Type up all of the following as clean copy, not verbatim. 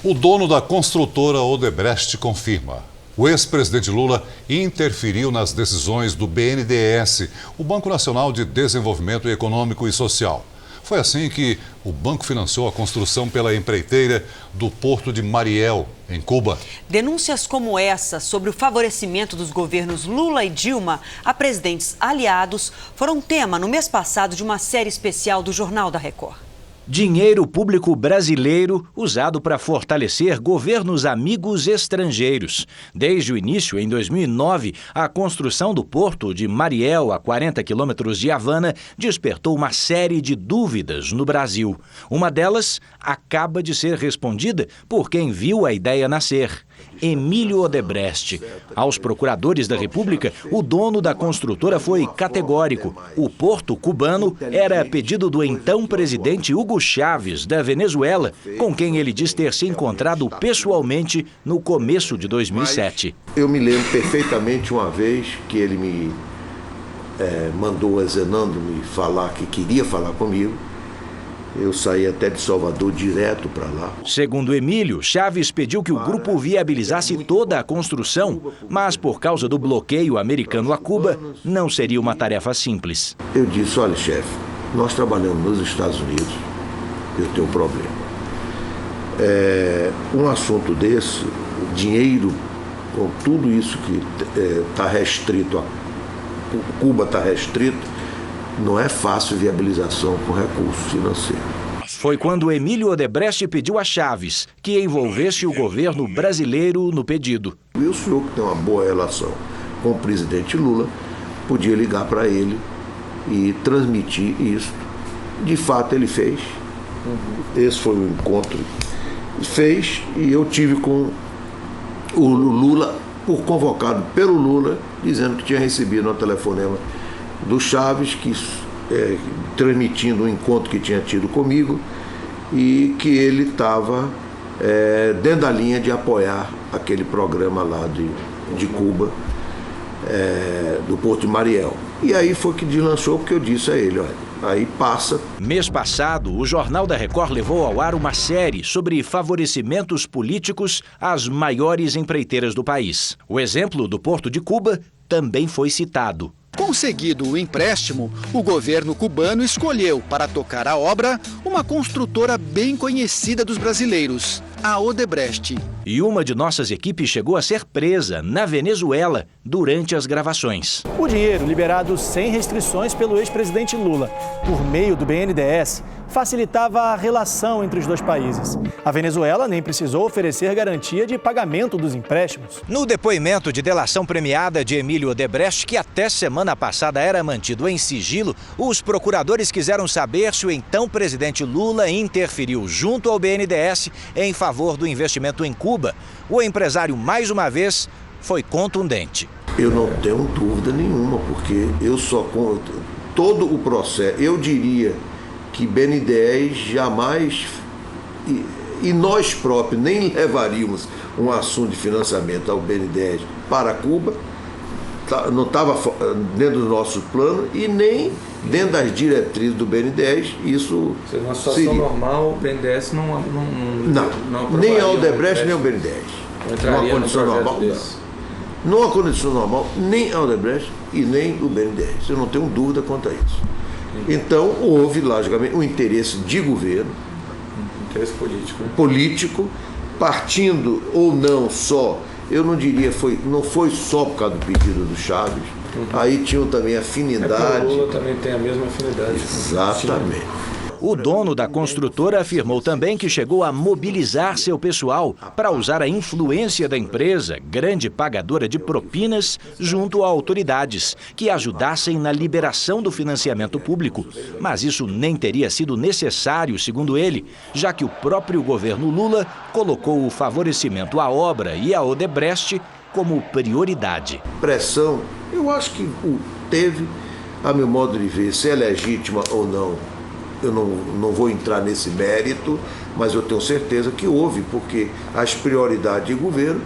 O dono da construtora Odebrecht confirma. O ex-presidente Lula interferiu nas decisões do BNDES, o Banco Nacional de Desenvolvimento Econômico e Social. Foi assim que o banco financiou a construção pela empreiteira do Porto de Mariel, em Cuba. Denúncias como essa sobre o favorecimento dos governos Lula e Dilma a presidentes aliados foram tema no mês passado de uma série especial do Jornal da Record. Dinheiro público brasileiro usado para fortalecer governos amigos estrangeiros. Desde o início, em 2009, a construção do Porto de Mariel, a 40 quilômetros de Havana, despertou uma série de dúvidas no Brasil. Uma delas acaba de ser respondida por quem viu a ideia nascer. Emílio Odebrecht. Aos procuradores da República, o dono da construtora foi categórico. O porto cubano era pedido do então presidente Hugo Chávez, da Venezuela, com quem ele diz ter se encontrado pessoalmente no começo de 2007. Eu me lembro perfeitamente uma vez que ele me mandou a Zenando me falar que queria falar comigo. Eu saí até de Salvador direto para lá. Segundo Emílio, Chávez pediu que o grupo viabilizasse toda a construção, mas por causa do bloqueio americano a Cuba, não seria uma tarefa simples. Eu disse, olha, chefe, nós trabalhamos nos Estados Unidos, eu tenho um problema. Um assunto desse, dinheiro, com tudo isso que está restrito, Cuba está restrito, não é fácil viabilização com recursos financeiros. Foi quando Emílio Odebrecht pediu a Chávez que envolvesse o governo brasileiro no pedido. E o senhor, que tem uma boa relação com o presidente Lula, podia ligar para ele e transmitir isso. De fato, ele fez. Esse foi o encontro. Fez, e eu tive com o Lula, convocado pelo Lula, dizendo que tinha recebido um telefonema do Chávez, transmitindo o encontro que tinha tido comigo e que ele estava dentro da linha de apoiar aquele programa lá de Cuba, do Porto de Mariel. E aí foi que deslanchou, porque eu disse a ele, olha, aí passa. Mês passado, o Jornal da Record levou ao ar uma série sobre favorecimentos políticos às maiores empreiteiras do país. O exemplo do Porto de Cuba também foi citado. Conseguido o empréstimo, o governo cubano escolheu para tocar a obra uma construtora bem conhecida dos brasileiros, a Odebrecht. E uma de nossas equipes chegou a ser presa na Venezuela durante as gravações. O dinheiro liberado sem restrições pelo ex-presidente Lula, por meio do BNDES, facilitava a relação entre os dois países. A Venezuela nem precisou oferecer garantia de pagamento dos empréstimos. No depoimento de delação premiada de Emílio Odebrecht, que até semana passada era mantido em sigilo, os procuradores quiseram saber se o então presidente Lula interferiu junto ao BNDES em favor do investimento em Cuba. O empresário, mais uma vez, foi contundente. Eu não tenho dúvida nenhuma, porque eu só com todo o processo, eu diria que BNDES jamais, e nós próprios nem levaríamos um assunto de financiamento ao BNDES para Cuba, não estava dentro do nosso plano e nem dentro das diretrizes do BNDES, isso numa situação seria normal, o BNDES não nem a Odebrecht, nem o BNDES. Numa condição normal, numa condição normal, nem a Odebrecht e nem o BNDES. Eu não tenho dúvida quanto a isso. Então, houve, logicamente, um interesse de governo, interesse político, político, partindo ou não só, eu não diria, não foi só por causa do pedido do Chávez, aí tinham também afinidade. O Lula também tem a mesma afinidade. Exatamente. O dono da construtora afirmou também que chegou a mobilizar seu pessoal para usar a influência da empresa, grande pagadora de propinas, junto a autoridades, que ajudassem na liberação do financiamento público. Mas isso nem teria sido necessário, segundo ele, já que o próprio governo Lula colocou o favorecimento à obra e à Odebrecht como prioridade. Pressão, eu acho que teve, a meu modo de ver, se é legítima ou não. Eu não vou entrar nesse mérito, mas eu tenho certeza que houve, porque as prioridades de governo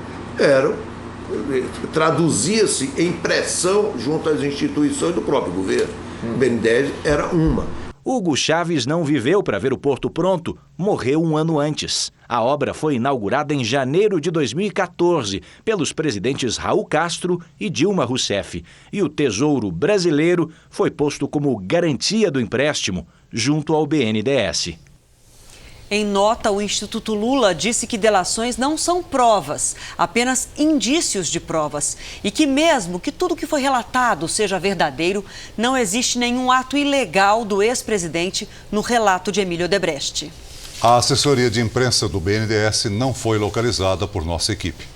traduzia-se em pressão junto às instituições do próprio governo. O BNDES era uma. Hugo Chávez não viveu para ver o porto pronto, morreu um ano antes. A obra foi inaugurada em janeiro de 2014 pelos presidentes Raul Castro e Dilma Rousseff. E o Tesouro Brasileiro foi posto como garantia do empréstimo junto ao BNDES. Em nota, o Instituto Lula disse que delações não são provas, apenas indícios de provas. E que mesmo que tudo que foi relatado seja verdadeiro, não existe nenhum ato ilegal do ex-presidente no relato de Emílio Odebrecht. A assessoria de imprensa do BNDES não foi localizada por nossa equipe.